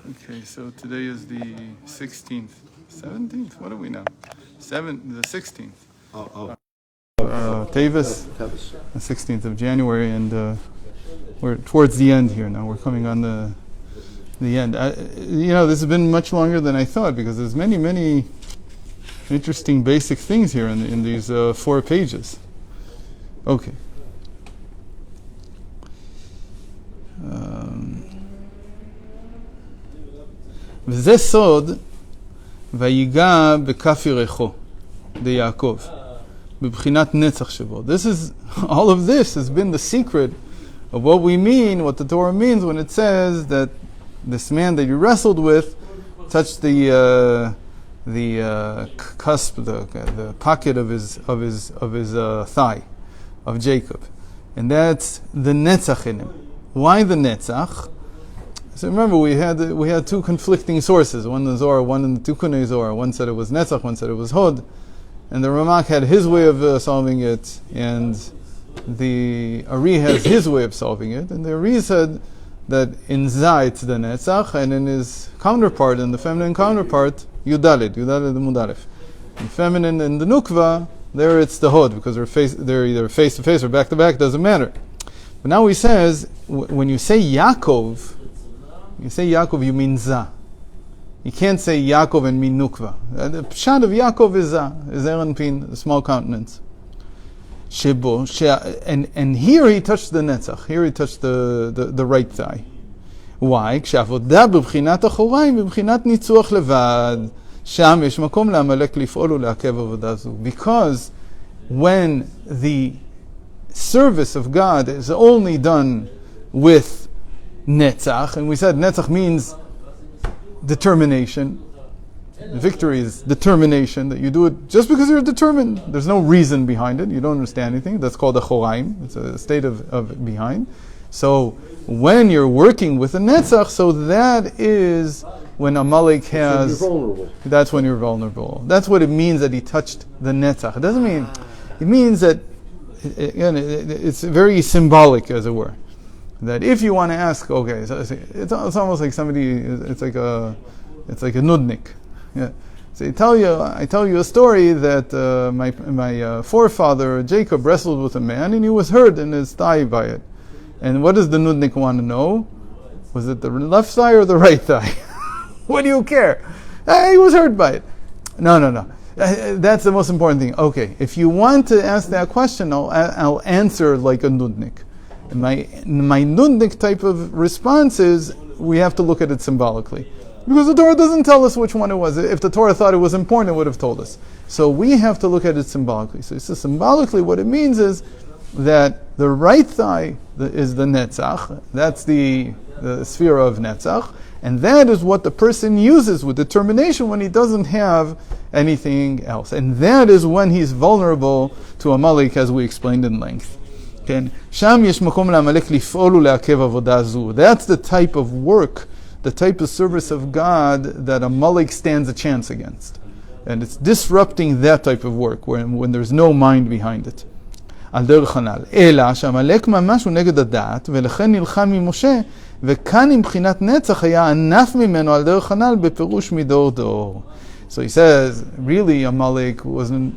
Okay, so today is the 16th, 17th. What are we now? The 16th. Tavis, the 16th of January, and we're towards the end here now. We're coming on the end. This has been much longer than I thought because there's many interesting basic things here in these 4 pages. Okay. וזה סוד ויגע בכף ירחו דיעקב בבחינת נצח שבו. All of this has been the secret of what we mean, what the Torah means when it says that this man that you wrestled with touched the cusp, the pocket of his thigh of Jacob, and that's the Netzach in him. Why the Netzach? So remember, we had 2 conflicting sources, one in the Zohar, one in the Tikunei Zohar. One said it was Netzach, one said it was Hod, and the Ramak had his way of solving it, and the Ari has his way of solving it, and the Ari said that in Za it's the Netzach, and in his counterpart, in the feminine counterpart, Yudalid the Mudalef. In feminine, in the Nukva, there it's the Hod, because they're either face to face or back to back, doesn't matter. But now he says, when you say Yaakov, you mean Za. You can't say Yaakov and mean Nukva. The pshat of Yaakov is Za, is Erenpin, the small countenance. Shebo, and here he touched the Netzach. Here he touched the right thigh. Why? כשעבודה בבחינת אחוריים, בבחינת ניצוח לבד, שם יש מקום לעמלק לפעול ולעכב עבודה זו. Because when the service of God is only done with Netzach, and we said Netzach means determination. Victory is determination, that you do it just because you're determined. There's no reason behind it. You don't understand anything. That's called a choraim. It's a state of behind. So when you're working with a Netzach, so that is when Amalek has... You're vulnerable. That's when you're vulnerable. That's what it means that he touched the Netzach. It doesn't mean... It means that, again, it's very symbolic, as it were. That if you want to ask, okay, so it's almost like somebody, it's like a nudnik. Yeah. So I tell you a story that my forefather Jacob wrestled with a man and he was hurt in his thigh by it. And what does the nudnik want to know? Was it the left thigh or the right thigh? What do you care? He was hurt by it. No. That's the most important thing. Okay, if you want to ask that question, I'll answer like a nudnik. My nudnik type of response is we have to look at it symbolically. Because the Torah doesn't tell us which one it was. If the Torah thought it was important, it would have told us. So we have to look at it symbolically. So symbolically what it means is that the right thigh is the Netzach. That's the sphere of Netzach. And that is what the person uses with determination when he doesn't have anything else. And that is when he's vulnerable to Amalek, as we explained in length. That's the type of work, the type of service of God that Amalek stands a chance against. And it's disrupting that type of work when there's no mind behind it. אלא שעמלק ממש הוא נגד הדעת, ולכן נלחם ממשה, וכאן עם בחינת נצח היה ענף ממנו על דרך הנ"ל בפירוש מדור דור. So he says, really Amalek wasn't,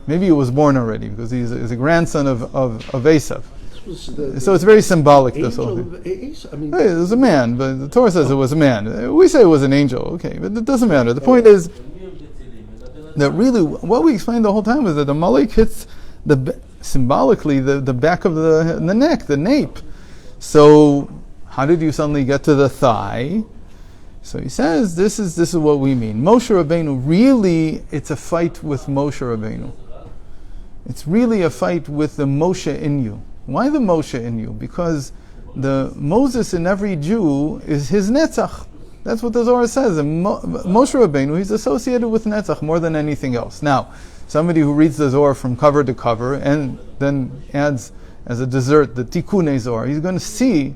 maybe he was born already, because he's a grandson of Esav. So it's very symbolic, this whole thing. It was a man, but the Torah says it was a man. We say it was an angel, okay, but it doesn't matter. The point is that really, what we explained the whole time is that Amalek hits symbolically the back of the neck, the nape. So how did you suddenly get to the thigh? So he says this is what we mean. Moshe Rabbeinu, really it's a fight with Moshe Rabbeinu. It's really a fight with the Moshe in you. Why the Moshe in you? Because the Moses in every Jew is his Netzach. That's what the Zohar says. And Moshe Rabbeinu, he's associated with Netzach more than anything else. Now, somebody who reads the Zohar from cover to cover and then adds as a dessert the Tikunei Zohar, he's going to see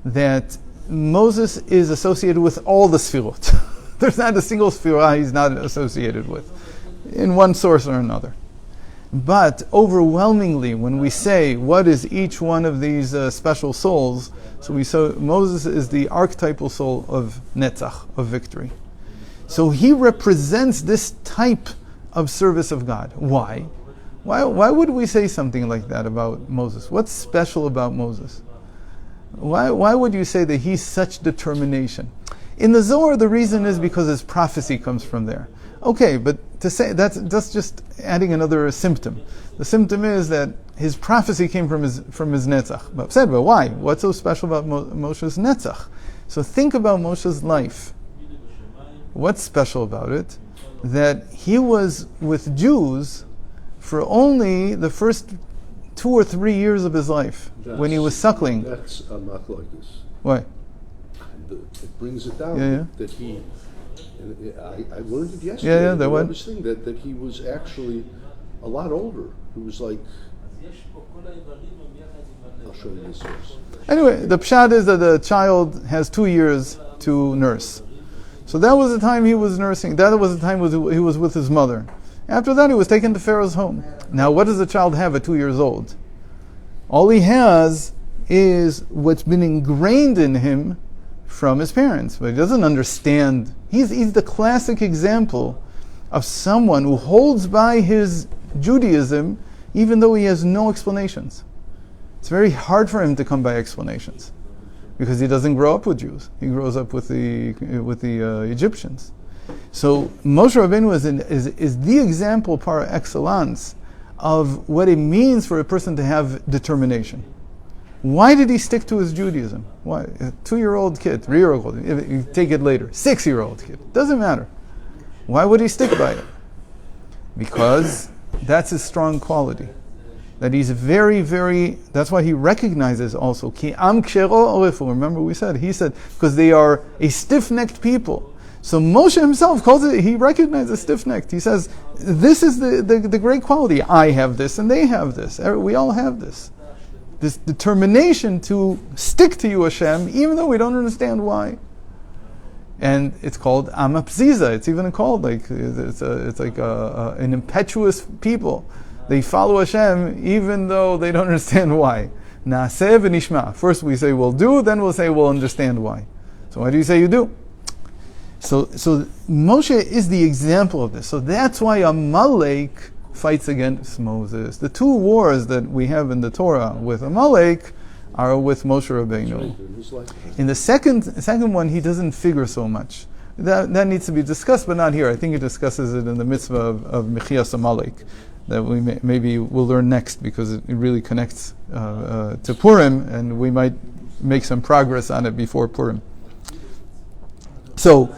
that Moses is associated with all the Sfirot. There's not a single Sfirah he's not associated with, in one source or another. But overwhelmingly, when we say what is each one of these special souls, So we saw Moses is the archetypal soul of Netzach, of victory. So he represents this type of service of God. Why? Why would we say something like that about Moses? What's special about Moses? Why would you say that he's such determination? In the Zohar, the reason is because his prophecy comes from there. Okay, but to say that's just adding another symptom. The symptom is that his prophecy came from his Netzach. But why? What's so special about Moshe's Netzach? So think about Moshe's life. What's special about it? That he was with Jews for only the first 2 or 3 years of his life, when he was suckling. That's a machlokes. Why? It brings it down that he. I learned it yesterday. That he was actually a lot older. He was like. I'll show you this source. Anyway, the pshat is that the child has 2 years to nurse. So that was the time he was nursing. That was the time he was with his mother. After that, he was taken to Pharaoh's home. Now, what does a child have at 2 years old? All he has is what's been ingrained in him from his parents, but he doesn't understand. He's the classic example of someone who holds by his Judaism even though he has no explanations. It's very hard for him to come by explanations because he doesn't grow up with Jews. He grows up with the Egyptians. So Moshe Rabbeinu is the example par excellence of what it means for a person to have determination. Why did he stick to his Judaism? Why? A 2-year-old kid, 3-year-old, you take it later, 6-year-old kid, doesn't matter. Why would he stick by it? Because that's his strong quality. That he's very, very, that's why he recognizes also, Ki am kshero orefu. Remember he said, because they are a stiff-necked people. So Moshe himself calls it, he recognizes stiff-necked. He says, this is the great quality. I have this and they have this. We all have this. This determination to stick to you, Hashem, even though we don't understand why. And it's called Amapziza. It's even called like an impetuous people. They follow Hashem even though they don't understand why. Naaseh v'nishma. First we say we'll do, then we'll say we'll understand why. So why do you say you do? So Moshe is the example of this. So that's why Amalek fights against Moses. The 2 wars that we have in the Torah with Amalek are with Moshe Rabbeinu. In the second one, he doesn't figure so much. That needs to be discussed, but not here. I think he discusses it in the mitzvah of Mechias Amalek, that we maybe we'll learn next, because it really connects to Purim, and we might make some progress on it before Purim. So,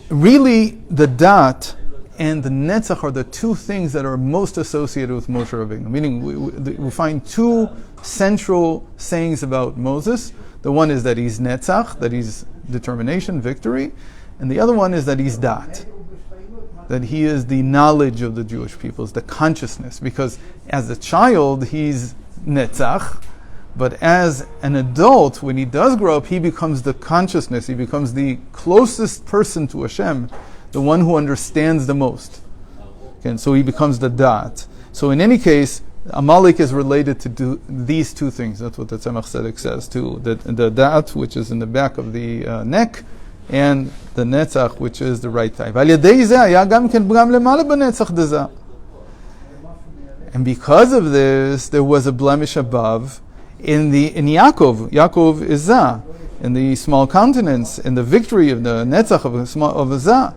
really, the Dat and the Netzach are the 2 things that are most associated with Moshe Rabbeinu. Meaning, we find 2 central sayings about Moses. The one is that he's Netzach, that he's determination, victory, and the other one is that he's Dat, that he is the knowledge of the Jewish people, is the consciousness. Because as a child, he's Netzach, but as an adult, when he does grow up, he becomes the consciousness, he becomes the closest person to Hashem, the one who understands the most. Okay, so he becomes the Dat. So in any case, Amalek is related to these 2 things. That's what the Tzemach Tzedek says too. The Dat, which is in the back of the neck, and the Netzach, which is the right type. And because of this, there was a blemish above in Yaakov. Yaakov is Zah, in the small continents, in the victory of the Netzach of Zah.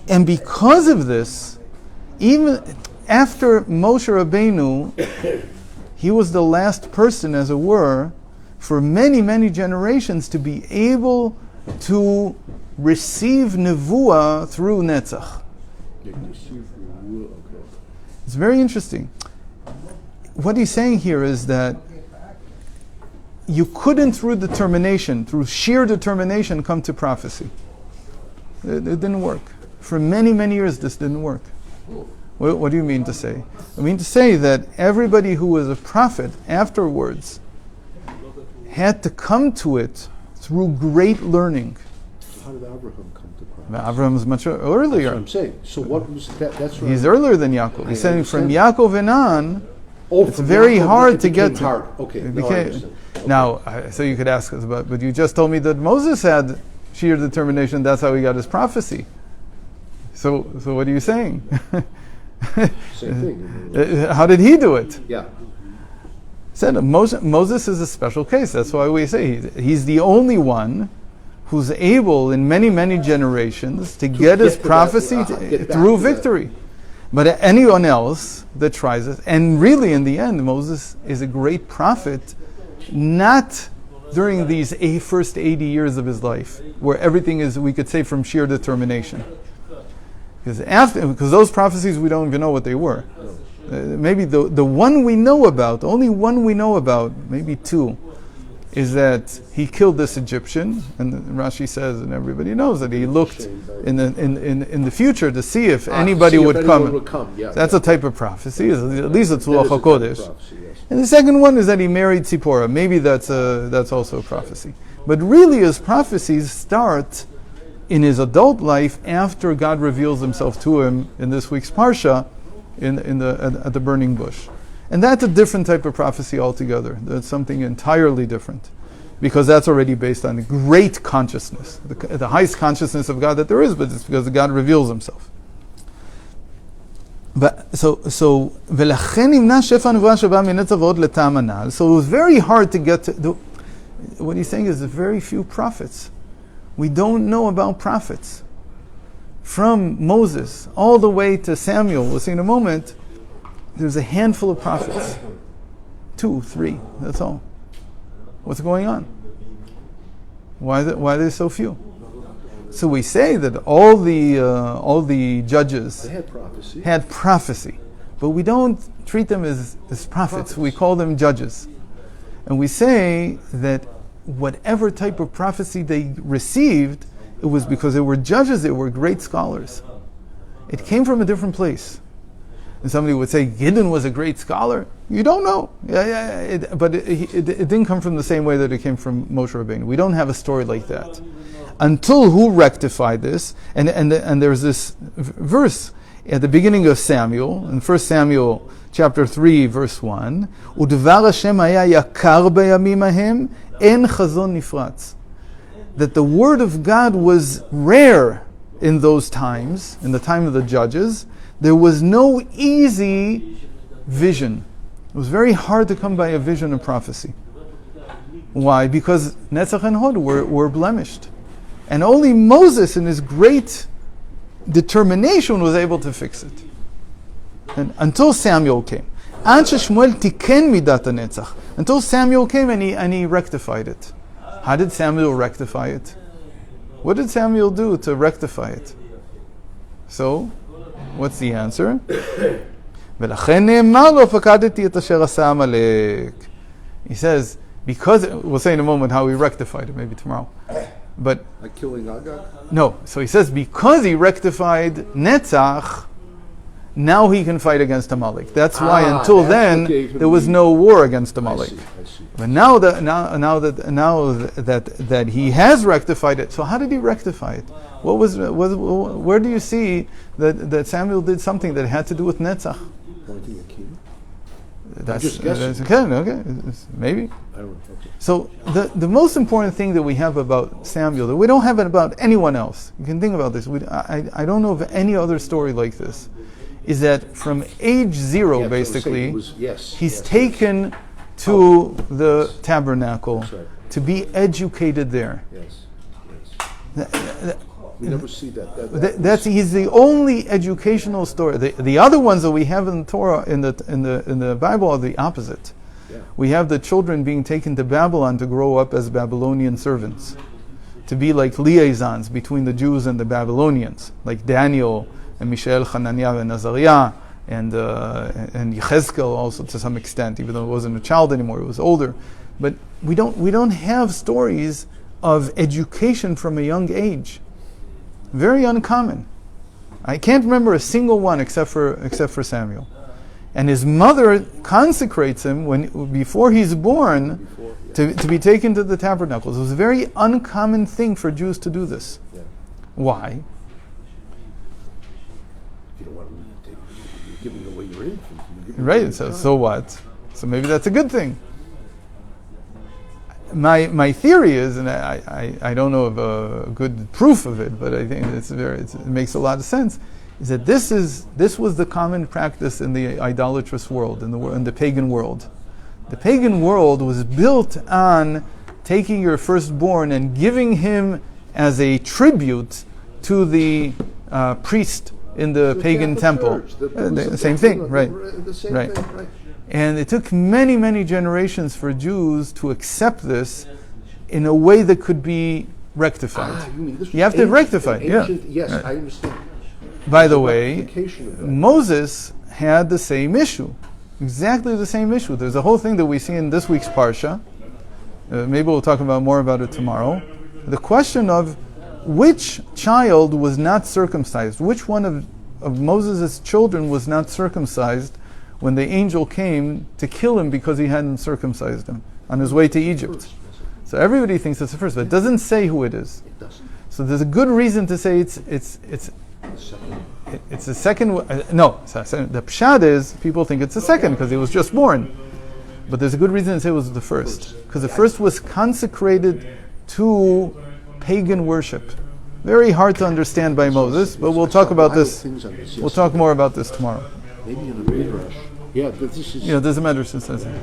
And because of this, even after Moshe Rabbeinu, he was the last person, as it were, for many, many generations to be able to receive Nevuah through Netzach. It's very interesting. What he's saying here is that you couldn't, through determination, through sheer determination, come to prophecy. It didn't work. For many, many years, this didn't work. What do you mean to say? I mean to say that everybody who was a prophet afterwards had to come to it through great learning. How did Abraham come to prophecy? Abraham was much earlier. That's what I'm saying. So what was that? That's right. He's earlier than Yaakov. He's saying from Yaakov and on, it's very hard to get to. Hard. Okay. No, I understand. Okay. Now, so you could ask us about, but you just told me that Moses had sheer determination. That's how he got his prophecy. So what are you saying? Same thing. How did he do it? Yeah. Said Moses is a special case. That's why we say he's the only one who's able in many, many generations to get his prophecy through victory. But anyone else that tries it, and really in the end, Moses is a great prophet, not during these first 80 years of his life, where everything is, we could say, from sheer determination. Because those prophecies, we don't even know what they were. Maybe the one we know about, only one we know about, maybe two, is that he killed this Egyptian, and Rashi says, and everybody knows that he looked in the future to see if anybody would come. Yeah, that's a type of prophecy. At least it's Ruach That is a HaKodesh. type of prophecy, yes. And the second one is that he married Tzipporah. Maybe that's also a prophecy. But really, his prophecies start in his adult life after God reveals Himself to him in this week's parsha, at the burning bush. And that's a different type of prophecy altogether. That's something entirely different. Because that's already based on great consciousness, the highest consciousness of God that there is, but it's because God reveals Himself. But so it was very hard to get to. What he's saying is there's very few prophets. We don't know about prophets. From Moses all the way to Samuel, we'll see in a moment, there's a handful of prophets. 2, 3, that's all. What's going on? Why are there so few? So we say that all the judges had prophecy, but we don't treat them as prophets. We call them judges. And we say that whatever type of prophecy they received, it was because they were judges, they were great scholars. It came from a different place. And somebody would say, Gideon was a great scholar. You don't know. But it didn't come from the same way that it came from Moshe Rabbeinu. We don't have a story like that. Until who rectified this? And there's this verse at the beginning of Samuel, in 1 Samuel chapter 3, verse 1, Udvar Hashem haya yakar bayamim hahem, en chazon nifratz. That the word of God was rare in those times, in the time of the judges. There was no easy vision. It was very hard to come by a vision of prophecy. Why? Because Netzach and Hod were blemished. And only Moses, in his great determination, was able to fix it. And until Samuel came. Until Samuel came and he rectified it. How did Samuel rectify it? What did Samuel do to rectify it? So, what's the answer? He says, because, we'll say in a moment how he rectified it, maybe tomorrow. But like killing Agag? No. So he says, because he rectified Netzach, now he can fight against Amalek. That's why until then there was no war against Amalek. I see. But now that he has rectified it, so how did he rectify it? Where do you see that Samuel did something that had to do with Netzach? Pointing a key? That's guessing. okay, maybe. I don't know. Okay. So the most important thing that we have about Samuel, that we don't have it about anyone else, you can think about this, I don't know of any other story like this, is that from age 0, basically, he's taken to the tabernacle to be educated there. Yes. We never see that. He's the only educational story. The other ones that we have in the Torah, in the Bible, are the opposite. Yeah. We have the children being taken to Babylon to grow up as Babylonian servants, to be like liaisons between the Jews and the Babylonians, like Daniel and Mishael, Hananiah, and Azariah, and Yechezkel also to some extent, even though it wasn't a child anymore, it was older. But we don't have stories of education from a young age. Very uncommon. I can't remember a single one except for Samuel. And his mother consecrates him before he's born to be taken to the tabernacles. It was a very uncommon thing for Jews to do this. Yeah. Why? You don't want to you're giving away your infant. Right, so what? So maybe that's a good thing. My theory is, and I don't know of a good proof of it, but I think it makes a lot of sense, is that this was the common practice in the idolatrous world, in the pagan world. The pagan world was built on taking your firstborn and giving him as a tribute to the priest in the pagan temple. The same thing, right? Right. And it took many, many generations for Jews to accept this in a way that could be rectified. You have to rectify it, yeah. Yes, right. I understand. By the way, Moses had the same issue. Exactly the same issue. There's a whole thing that we see in this week's Parsha. Maybe we'll talk more about it tomorrow. The question of which child was not circumcised, which one of Moses' children was not circumcised when the angel came to kill him because he hadn't circumcised him on his way to Egypt. So everybody thinks it's the first, but it doesn't say who it is. It doesn't. So there's a good reason to say it's the second. No, the pshat is people think it's the second because he was just born. But there's a good reason to say it was the first, because the first was consecrated to pagan worship. Very hard to understand by Moses, but we'll talk about this. We'll talk more about this tomorrow. Maybe in a midrash. Yeah, but this is. Yeah, it doesn't matter since it says it.